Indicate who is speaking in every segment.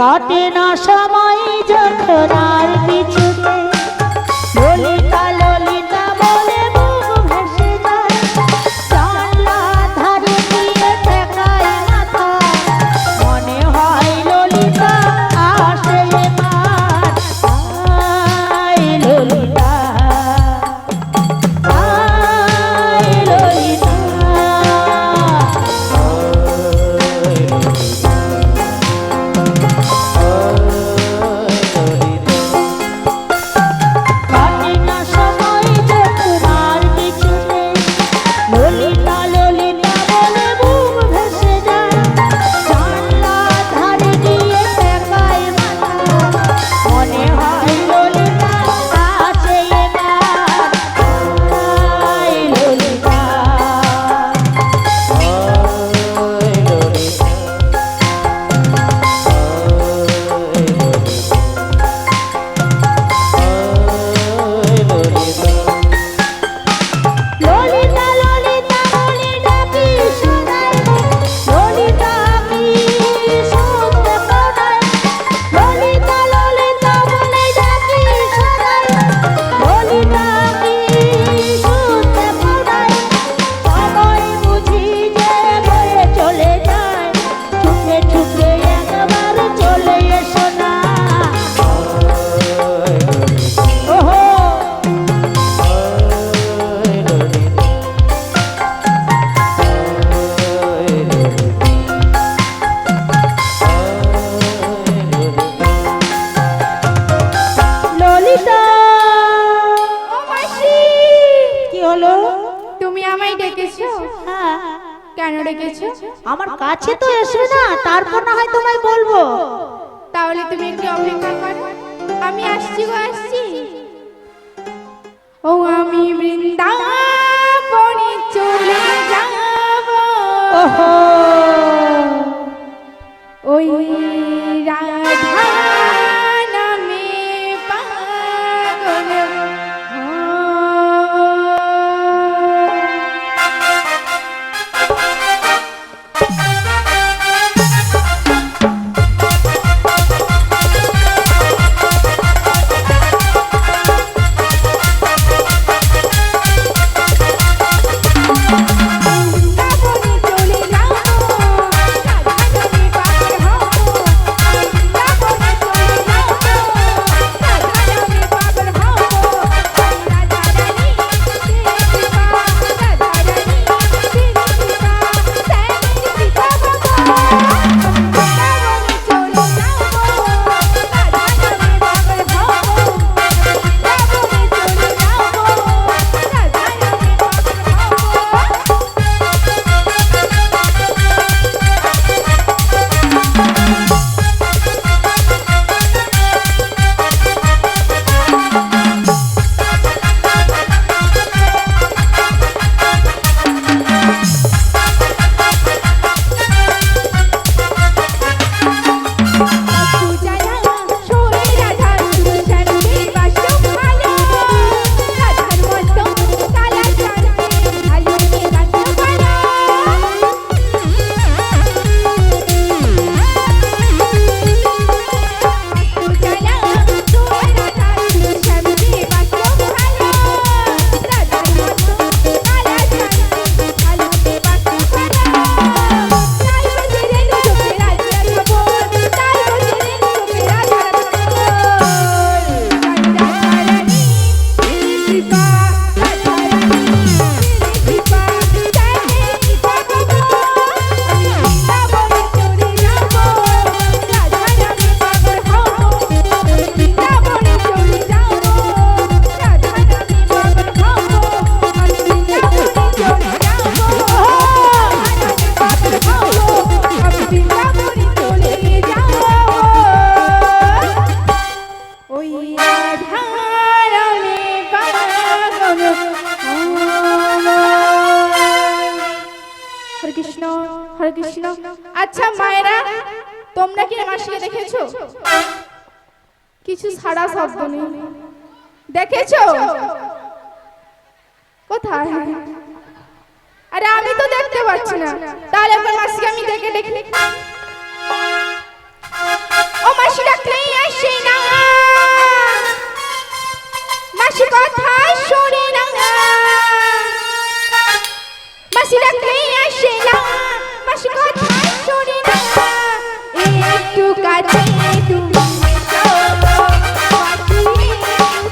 Speaker 1: কাটে না সময় যখন আর কিছুতে ললিতা ললিতা বলে বুক ভেসে যায় জানলা ধারে দিয়ে ঠেকায় মাথা মনে হয় ললিতা আসে এবার আয় ললিতা আয় ললিতা কাটে না সময় যখন আর কিছুতে ললিতা ললিতা বলে বুক ভেসে যায় জানলা ধারে দিয়ে ঠেকায় মাথা মনে হয় ললিতা আসে এবার আয় ললিতা ললিতা ললিতা বলে ডাকি শোনায় ললিতা কি শুনতে পায় ললিতা ললিতা বলে ডাকি শোনায় ললিতা কি শুনতে পায় সবাই বুঝি যে বয়ে চলে যায় ছুটে ছুটে একবার চলে এসো না ওহো ললিতা ও মাসি কি হলো
Speaker 2: তুমি আমায় ডেকেছো?
Speaker 1: হ্যাঁ
Speaker 2: কেন ডেকেছো?
Speaker 1: আমার কাছে তো এসো না তারপর না হয় তোমায় বলবো
Speaker 2: তাহলে তুমি একটু অপেক্ষা করো, আমি আসছি গো আসছি। ও আমি বৃন্দাবনে চলে যাব,
Speaker 1: ওহো
Speaker 2: ওই রাধা নামে পাগল বৃন্দাবনে চলে যাব, রাধা নামে পাগল হব। বৃন্দাবনে চলে যাব, রাধা নামে পাগল হব। রাধা রানী তেরি কৃপা, রাধা রানী তেরি কৃপা, তেরি কৃপা বাবা। বৃন্দাবনে চলে যাব, রাধা নামে পাগল হব। বৃন্দাবনে চলে যাব, রাধা নামে পাগল হব। পূজায়া সোরে রাধার শ্যামে বাসো ভালো, রাধার মতো কালা চাঁদে ভালো বাসো ভালো। পূজায়া সোরে রাধার শ্যামে বাসো ভালো, রাধার মতো কালা চাঁদে ভালো বাসো ভালো। তাই বজরে চোখে রাধা খবর, তাই বজরে চোখে রাধা খবর। রাধা রানী তেরি কৃপা, রাধা রানী তেরি কৃপা, তেরি কৃপা বাবা। আমি বৃন্দাবনে চলে যাব, রাধা নামে পাগল হব। বৃন্দাবনে চলে যাব, রাধা নামে পাগল হব। আমি বৃন্দাবনে চলে যাব, রাধা নামে পাগল হব। আমি বৃন্দাবনে চলে যাব, ওই রাধা নামে পাগল হব। হরে কৃষ্ণ হরে কৃষ্ণ। আচ্ছা মায়েরা, তোমরা কি মাসিকে দেখেছো? কিছু সারা শব্দ নেই, দেখেছো? কোথায়? আরে আমি তো দেখতে পাচ্ছি না, তাহলে একবার মাসিকে আমি দেখে দেখি। ও একটু কাছে তুমি এসো মাসি একটু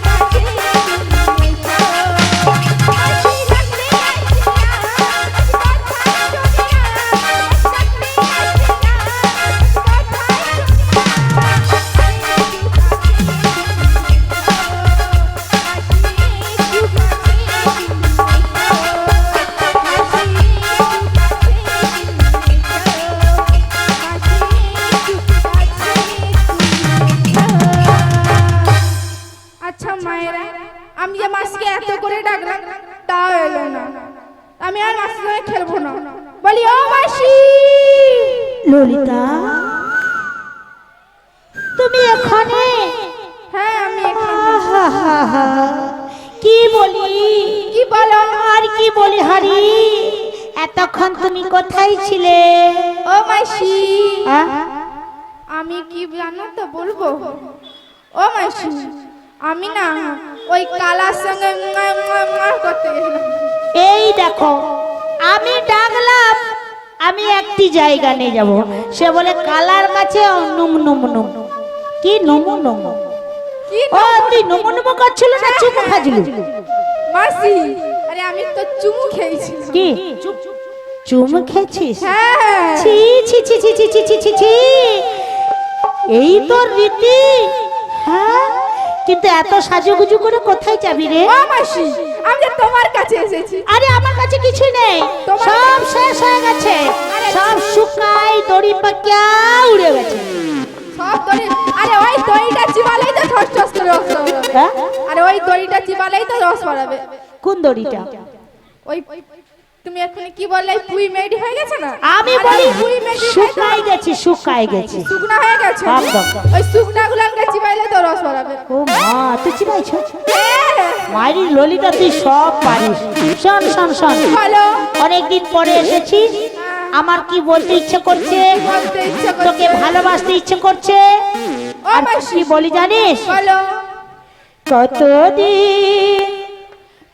Speaker 2: কাছে তুমি এসো মাসি ডাকলে আসে না কথা শোনে না ডাকলে আসে না কথা আচ্ছা মায়েরা, আমি যে মাসকে এত করে ডাকলাম তাও এলো না। আমি আর মাসির সঙ্গে খেলবো না। বলি ও মাসি,
Speaker 1: ললিতা তুমি এখানে?
Speaker 2: হ্যাঁ আমি এখানে।
Speaker 1: আহাহাহা, কি বলি?
Speaker 2: কি বলো?
Speaker 1: আর কি বলি হারি, এতক্ষণ তুমি কোথায় ছিলে?
Speaker 2: ও মাসি,
Speaker 1: আহ?
Speaker 2: আমি কি জানো তো বলবো? ও মাসি, আমি না ওই কালার সঙ্গে করতে গেলাম।
Speaker 1: এই দেখো আমি ডাকলাম, আমি একটি জায়গা নিয়ে যাব, সে বলে কালার কাছে নুম নুম নুম। কি নমু নমু?
Speaker 2: কি
Speaker 1: ও তুই নমু নমু করছিল না চুমু খাচ্ছিলি?
Speaker 2: মাসি, আরে আমি তো চুমু খেয়েছি।
Speaker 1: কি চুমু খেয়েছিস?
Speaker 2: হ্যাঁ।
Speaker 1: ছি ছি ছি ছি ছি ছি ছি ছি ছি, এই তোর রীতি? হ্যাঁ, কিন্তু এত সাজুগুজু করে কোথায় যাবি রে?
Speaker 2: ও মাসি, আমি যে তোমার কাছে এসেছি।
Speaker 1: আরে আমার কাছে কিছু নেই,
Speaker 2: তোমার
Speaker 1: সব শেষ হয়ে গেছে, সব শুকাই দড়ি পাকিয়া উড়ে গেছে।
Speaker 2: সব দড়ি, আরে ওই দড়িটা চিবালেই তো ঠস ঠস করে রস বেরোবে।
Speaker 1: হ্যাঁ?
Speaker 2: আরে ওই দড়িটা চিবালেই তো রস বেরোবে।
Speaker 1: কোন দড়িটা?
Speaker 2: ওই তুমি এখনি কি বললে, পুই মেডি হয়ে গেছে না?
Speaker 1: আমি
Speaker 2: আরে
Speaker 1: বলি
Speaker 2: পুই মেডি
Speaker 1: শুকাই গেছে, শুকাই গেছে।
Speaker 2: শুকনা হয়ে গেছে।
Speaker 1: একদম।
Speaker 2: ওই শুকনা গুলাকে চিবাইলে তো রস বেরোবে।
Speaker 1: ও মা, তুই চিবাইছ?
Speaker 2: হ্যাঁ।
Speaker 1: মায়ের ললিতা তুই সব পারিস। শোন শোন শোন,
Speaker 2: বলো।
Speaker 1: অনেকদিন পরে এসেছিস, আমার কি বলতে ইচ্ছে করছে,
Speaker 2: বলতে ইচ্ছে করছে।
Speaker 1: তোকে ভালোবাসতে ইচ্ছে করছে।
Speaker 2: ও
Speaker 1: আর
Speaker 2: মাসি,
Speaker 1: কি বলি জানিস?
Speaker 2: বলো।
Speaker 1: কতদিন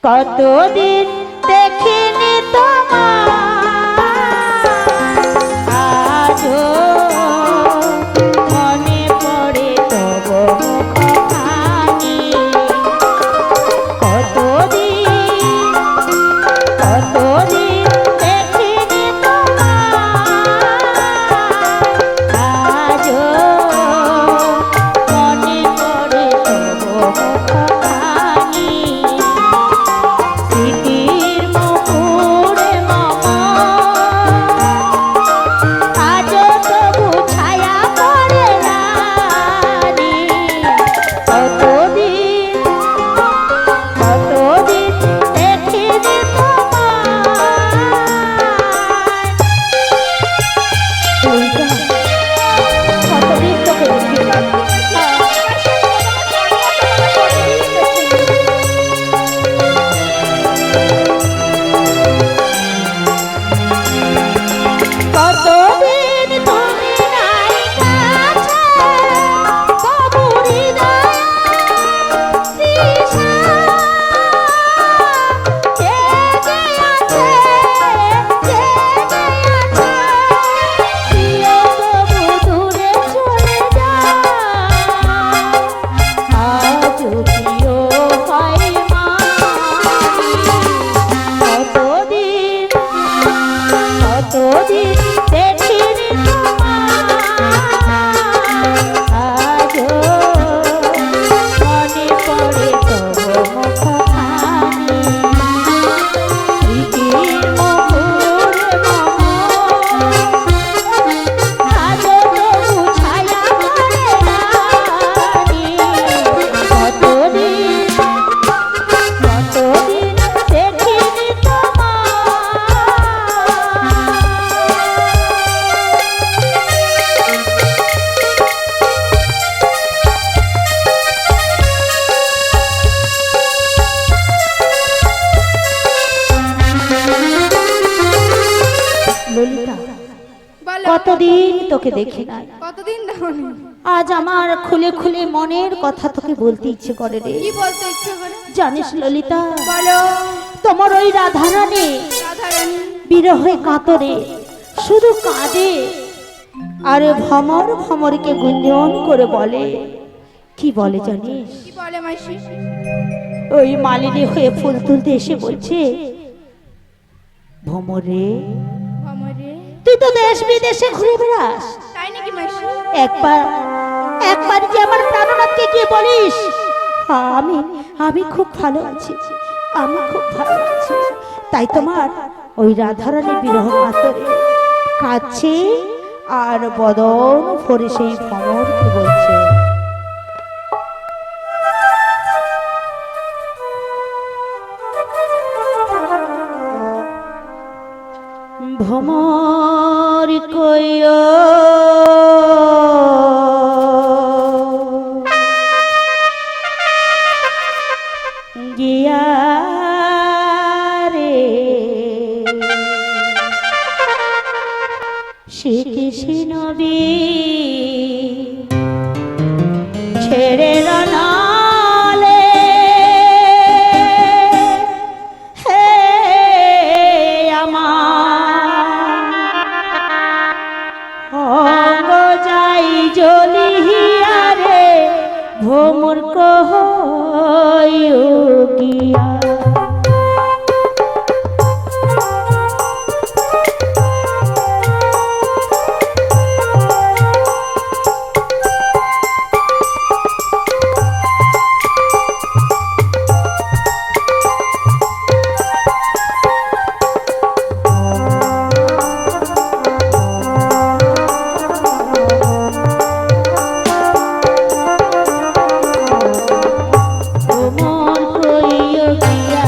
Speaker 1: কতদিন দেখিনি তোমার, আজও মনে পড়ে তব মুখখানি। কতদিন কতদিন দেখিনি তোমার, আজও মনে পড়ে তব মুখখানি। স্মৃতির মুকুরে মামা, আজও তবু ছায়া পড়ে রানী। কতদিন কতদিন দেখিনি তোমায়, কতদিন তোকে দেখিনি। কতদিন তুমি নাই কাছে, তবু হৃদয়ে তৃষা জেগে আছে, জেগে আছে। প্রিয় তবু দূরে চলে যায়, আজও প্রিয় হয় মা। কতদিন কতদিন দেখিনি তোমায়, আজও মনে পড়ে তব মুখখানি। স্মৃতির মুকুরে মামা, আজও তবু ছায়া পড়ে রানী। কতদিন কতদিন দেখিনি তোমায়। ললিতা,
Speaker 2: বলো।
Speaker 1: কতদিন তোকে দেখি নাই,
Speaker 2: কতদিন দেখনি?
Speaker 1: আজ আমার খুলে খুলে মনের কথা তোকে বলতে ইচ্ছে করে রে।
Speaker 2: কি বলতে ইচ্ছে করে?
Speaker 1: জানিস ললিতা,
Speaker 2: বলো।
Speaker 1: তোমার ওই রাধারানী
Speaker 2: রাধারানী।
Speaker 1: বিরহে কাতরে শুধু কাঁদে, আরে ভমর ভমরকে গুঞ্জন করে বলে, কি বলে জানিস?
Speaker 2: কি বলে মাসি?
Speaker 1: ওই মালিনী হয়ে ফুল তুলতে এসে বলছে, ভমরে
Speaker 2: ভমরে,
Speaker 1: তুই তো দেশ বিদেশে ঘুরে বেড়াস,
Speaker 2: তাই নাকি মাসি?
Speaker 1: একবার একবার কি আমার প্রাণনাথকে গিয়ে বলিস, হ্যাঁ, আমি খুব ভালো আছি, আমি খুব ভালো আছি। তাই তোমার ওই রাধারানী বিরহ কাতরে কাছে আর বদন ভরে সেই ভমরকে বলছে, ভমর কইও গিয়া রে শিখি নবী ছেড়ে রানালে হে আমার যাই জ্বলিয়া রে ভোমর কহিয়া। ভোমর কহিয়া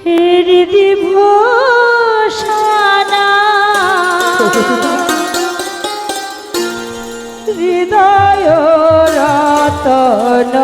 Speaker 1: হৃদি ভূষণা হৃদয় রতন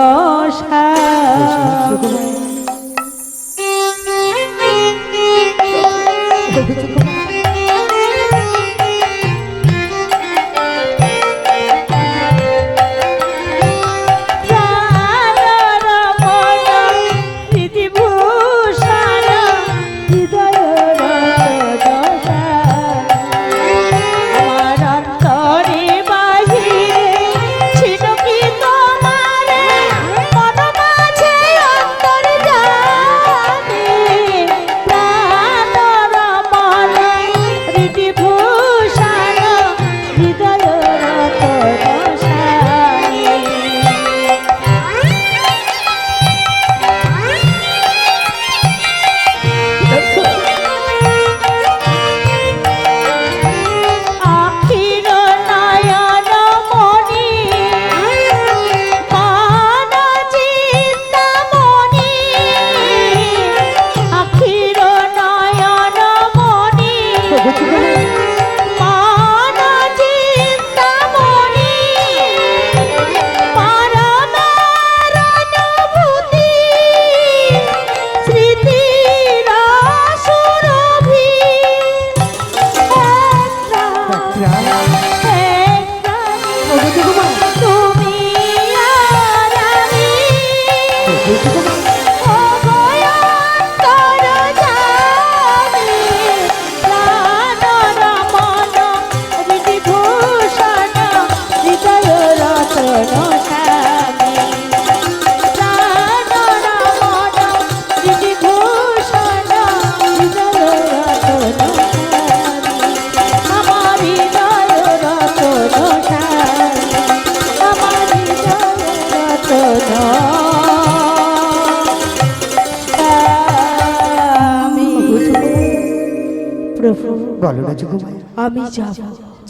Speaker 3: বলো না যোগমায়া,
Speaker 1: আমি যাব।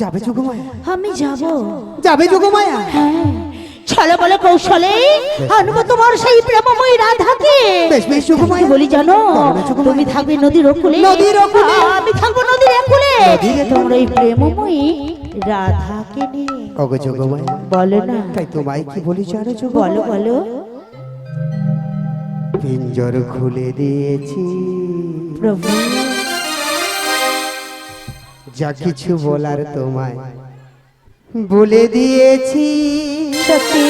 Speaker 3: যাবে যোগমায়া?
Speaker 1: আমি যাব।
Speaker 3: যাবে যোগমায়া?
Speaker 1: হ্যাঁ, ছলে বলে কৌশলে আনবো তোমার সেই প্রেমময়ী রাধাকে।
Speaker 3: বেশ বেশ যোগমায়া।
Speaker 1: কি বলি জানো,
Speaker 3: বলো না যোগমায়া।
Speaker 1: তুমি থাকবে নদীর ওকুলে,
Speaker 3: নদীর ওকুলে?
Speaker 1: আমি থাকবো নদীর একুলে।
Speaker 3: নদীর একুলে?
Speaker 1: তোমরা এই প্রেমময়ী রাধাকে নিয়ে।
Speaker 3: ওগো যোগমায়া,
Speaker 1: বলো না।
Speaker 3: তাই তোমায় কি বলি জানো
Speaker 1: বলো
Speaker 3: যোগমায়া?
Speaker 1: বলো।
Speaker 3: পিঞ্জর খুলে দিয়েছি,
Speaker 1: প্রভু
Speaker 3: যা কিছু বলার তোমায় বলে দিয়েছি।
Speaker 1: সত্যি?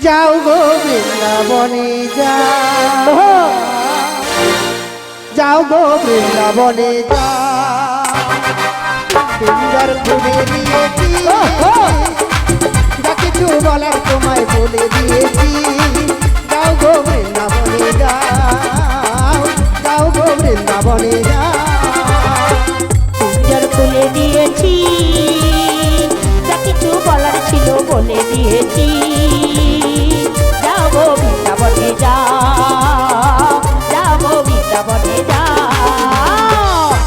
Speaker 3: যাও গো বৃন্দাবনে যাও, যাও গো বৃন্দাবনে যাও। পিঞ্জর খুলে দিয়েছি, যা কিছু বলার তোমায় বলে দিয়েছি। যাও গো বৃন্দাবনে যাও, যাও গো বৃন্দাবনে যাও।
Speaker 1: পিঞ্জর খুলে দিয়েছি, যা কিছু বলার ছিল বলে দিয়েছি। যাও গো বৃন্দাবনে যাও, যাও গো বৃন্দাবনে যাও।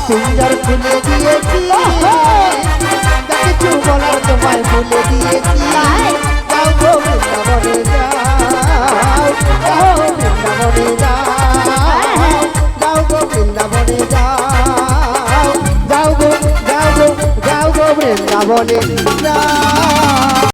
Speaker 3: পিঞ্জর খুলে দিয়েছি, যা কিছু বলার তোমায় বলে দিয়েছি। যাও গো বৃন্দাবনে যাও, যাও গো বৃন্দাবনে যাও, যাও গো বৃন্দাবনে যাও, যাও গো, যাও গো, যাও গো বৃন্দাবনে যাও।